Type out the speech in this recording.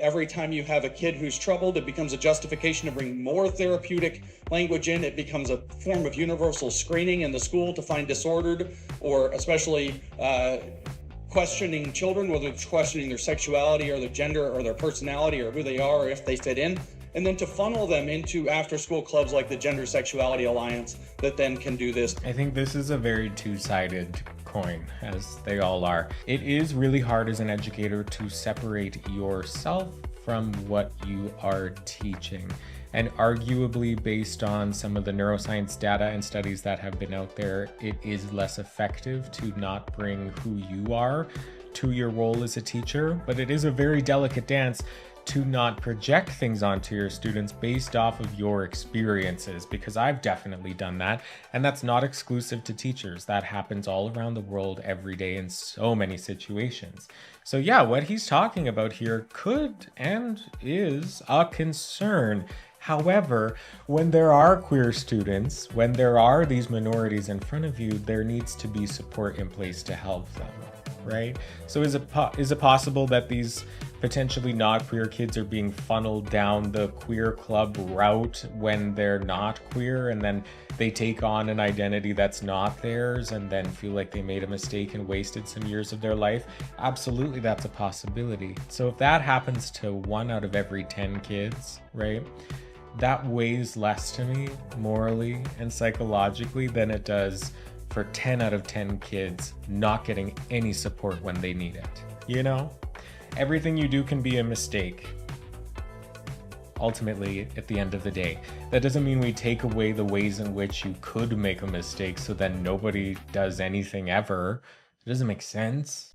Every time you have a kid who's troubled, it becomes a justification to bring more therapeutic language in. It becomes a form of universal screening in the school to find disordered or especially questioning children, whether it's questioning their sexuality or their gender or their personality or who they are or if they fit in, and then to funnel them into after-school clubs like the Gender Sexuality Alliance that then can do this. I think this is a very two-sided coin, as they all are. It is really hard as an educator to separate yourself from what you are teaching. And arguably, based on some of the neuroscience data and studies that have been out there, it is less effective to not bring who you are to your role as a teacher. But it is a very delicate dance to not project things onto your students based off of your experiences, because I've definitely done that, and that's not exclusive to teachers. That happens all around the world every day in so many situations. So yeah, what he's talking about here could and is a concern. However, when there are queer students, when there are these minorities in front of you, there needs to be support in place to help them, right? So is it possible that these potentially not queer kids are being funneled down the queer club route when they're not queer, and then they take on an identity that's not theirs and then feel like they made a mistake and wasted some years of their life? Absolutely, that's a possibility. So if that happens to 1 out of every 10 kids, right, that weighs less to me morally and psychologically than it does for 10 out of 10 kids not getting any support when they need it. You know, everything you do can be a mistake. Ultimately, at the end of the day, that doesn't mean we take away the ways in which you could make a mistake so then nobody does anything ever. It doesn't make sense.